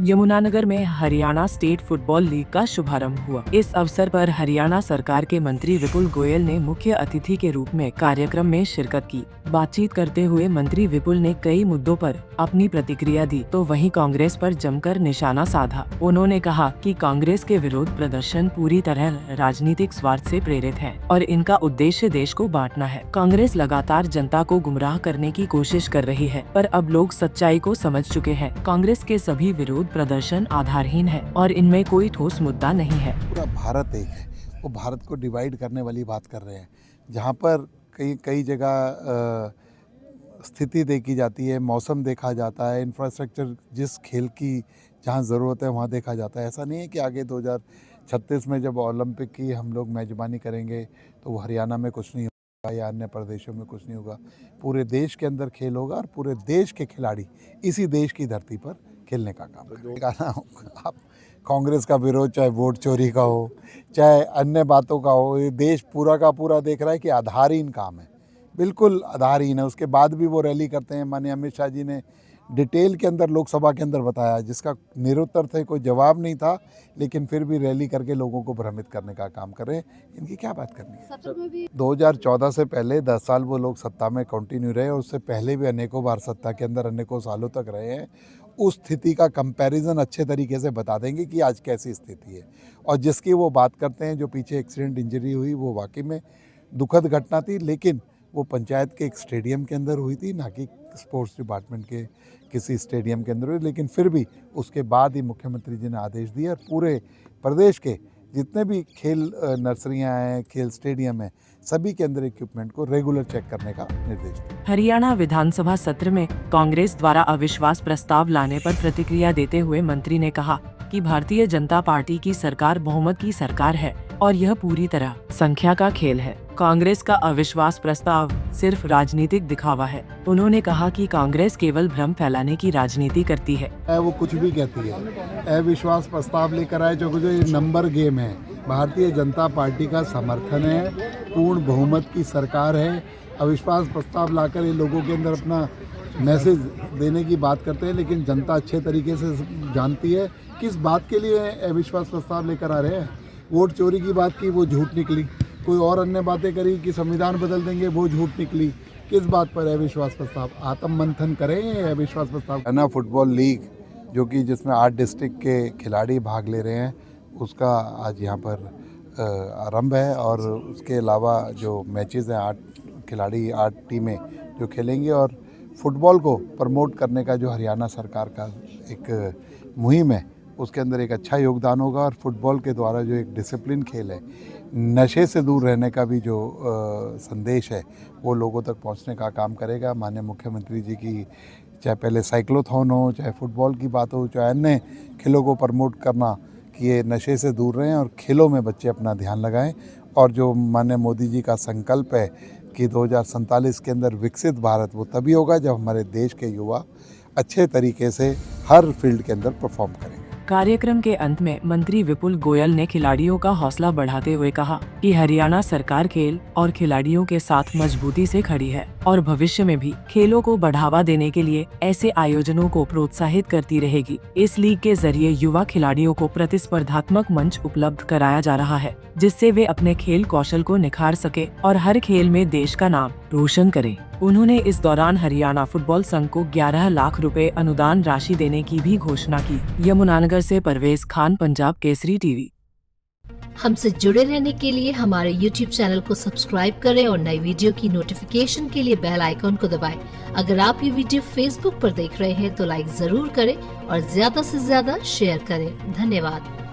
यमुनानगर में Haryana state football league का शुभारंभ हुआ। इस अवसर पर हरियाणा सरकार के मंत्री विपुल गोयल ने मुख्य अतिथि के रूप में कार्यक्रम में शिरकत की। बातचीत करते हुए मंत्री विपुल ने कई मुद्दों पर अपनी प्रतिक्रिया दी, तो वहीं कांग्रेस पर जमकर निशाना साधा। उन्होंने कहा कि कांग्रेस के विरोध प्रदर्शन पूरी तरह राजनीतिक स्वार्थ से प्रेरित है और इनका उद्देश्य देश को बांटना है। कांग्रेस लगातार जनता को गुमराह करने की कोशिश कर रही है, पर अब लोग सच्चाई को समझ चुके हैं। कांग्रेस के सभी विरोध प्रदर्शन आधारहीन है और इनमें कोई ठोस मुद्दा नहीं है। पूरा भारत एक है, वो भारत को डिवाइड करने वाली बात कर रहे हैं। जहाँ पर कई जगह स्थिति देखी जाती है, मौसम देखा जाता है, इंफ्रास्ट्रक्चर जिस खेल की जहाँ ज़रूरत है वहाँ देखा जाता है। ऐसा नहीं है कि आगे 2036 में जब ओलंपिक की हम लोग मेजबानी करेंगे तो वो हरियाणा में कुछ नहीं होगा या अन्य प्रदेशों में कुछ नहीं होगा। पूरे देश के अंदर खेल होगा और पूरे देश के खिलाड़ी इसी देश की धरती पर खेलने का काम करेगा ना। आप कांग्रेस का विरोध चाहे वोट चोरी का हो, चाहे अन्य बातों का हो, ये देश पूरा का पूरा देख रहा है कि आधारहीन काम है, बिल्कुल आधारहीन है। उसके बाद भी वो रैली करते हैं। माननीय अमित शाह जी ने डिटेल के अंदर लोकसभा के अंदर बताया, जिसका निरुत्तर थे, कोई जवाब नहीं था, लेकिन फिर भी रैली करके लोगों को भ्रमित करने का काम कर रहे हैं। इनकी क्या बात करनी है। 2014 से पहले 10 साल वो लोग सत्ता में कंटिन्यू रहे और उससे पहले भी अनेकों बार सत्ता के अंदर अनेकों सालों तक रहे हैं। उस स्थिति का कंपैरिजन अच्छे तरीके से बता देंगे कि आज कैसी स्थिति है। और जिसकी वो बात करते हैं, जो पीछे एक्सीडेंट इंजरी हुई, वो वाकई में दुखद घटना थी, लेकिन वो पंचायत के एक स्टेडियम के अंदर हुई थी, ना कि स्पोर्ट्स डिपार्टमेंट के किसी स्टेडियम के अंदर हुई। लेकिन फिर भी उसके बाद ही मुख्यमंत्री जी ने आदेश दिए और पूरे प्रदेश के जितने भी खेल नर्सरियां हैं, खेल स्टेडियम हैं, सभी के अंदर इक्विपमेंट को रेगुलर चेक करने का निर्देश दिया। हरियाणा विधानसभा सत्र में कांग्रेस द्वारा अविश्वास प्रस्ताव लाने पर प्रतिक्रिया देते हुए मंत्री ने कहा कि भारतीय जनता पार्टी की सरकार बहुमत की सरकार है और यह पूरी तरह संख्या का खेल है। कांग्रेस का अविश्वास प्रस्ताव सिर्फ राजनीतिक दिखावा है। उन्होंने कहा कि कांग्रेस केवल भ्रम फैलाने की राजनीति करती है। वो कुछ भी कहती है, अविश्वास प्रस्ताव लेकर आए, जो ये नंबर गेम है। भारतीय जनता पार्टी का समर्थन है, पूर्ण बहुमत की सरकार है। अविश्वास प्रस्ताव लाकर ये लोगों के अंदर अपना मैसेज देने की बात करते हैं, लेकिन जनता अच्छे तरीके से जानती है किस बात के लिए अविश्वास प्रस्ताव लेकर आ रहे हैं। वोट चोरी की बात की, वो झूठ निकली। कोई और अन्य बातें करी कि संविधान बदल देंगे, वो झूठ निकली। किस बात पर अविश्वास प्रस्ताव? आत्म मंथन करें अविश्वास प्रस्ताव। हरियाणा फुटबॉल लीग, जो कि जिसमें 8 डिस्ट्रिक्ट के खिलाड़ी भाग ले रहे हैं, उसका आज यहाँ पर आरंभ है। और उसके अलावा जो मैचेस हैं, 8 खिलाड़ी, 8 टीमें जो खेलेंगे, और फुटबॉल को प्रमोट करने का जो हरियाणा सरकार का एक मुहिम है, उसके अंदर एक अच्छा योगदान होगा। और फुटबॉल के द्वारा जो एक डिसिप्लिन खेल है, नशे से दूर रहने का भी जो संदेश है, वो लोगों तक पहुंचने का काम करेगा। माननीय मुख्यमंत्री जी की चाहे पहले साइक्लोथॉन हो, चाहे फुटबॉल की बात हो, चाहे अन्य खेलों को प्रमोट करना कि ये नशे से दूर रहें और खेलों में बच्चे अपना ध्यान लगाएं। और जो माननीय मोदी जी का संकल्प है कि 2047 के अंदर विकसित भारत, वो तभी होगा जब हमारे देश के युवा अच्छे तरीके से हर फील्ड के अंदर परफॉर्म करेंगे। कार्यक्रम के अंत में मंत्री विपुल गोयल ने खिलाड़ियों का हौसला बढ़ाते हुए कहा कि हरियाणा सरकार खेल और खिलाड़ियों के साथ मजबूती से खड़ी है और भविष्य में भी खेलों को बढ़ावा देने के लिए ऐसे आयोजनों को प्रोत्साहित करती रहेगी। इस लीग के जरिए युवा खिलाड़ियों को प्रतिस्पर्धात्मक मंच उपलब्ध कराया जा रहा है, जिससे वे अपने खेल कौशल को निखार सके और हर खेल में देश का नाम रोशन करें। उन्होंने इस दौरान हरियाणा फुटबॉल संघ को 11 लाख रुपए अनुदान राशि देने की भी घोषणा की। यमुनानगर से परवेज खान, पंजाब केसरी टीवी। हमसे जुड़े रहने के लिए हमारे YouTube चैनल को सब्सक्राइब करें और नई वीडियो की नोटिफिकेशन के लिए बेल आइकॉन को दबाएं। अगर आप ये वीडियो Facebook पर देख रहे हैं तो लाइक जरूर करें और ज्यादा से ज्यादा शेयर करें। धन्यवाद।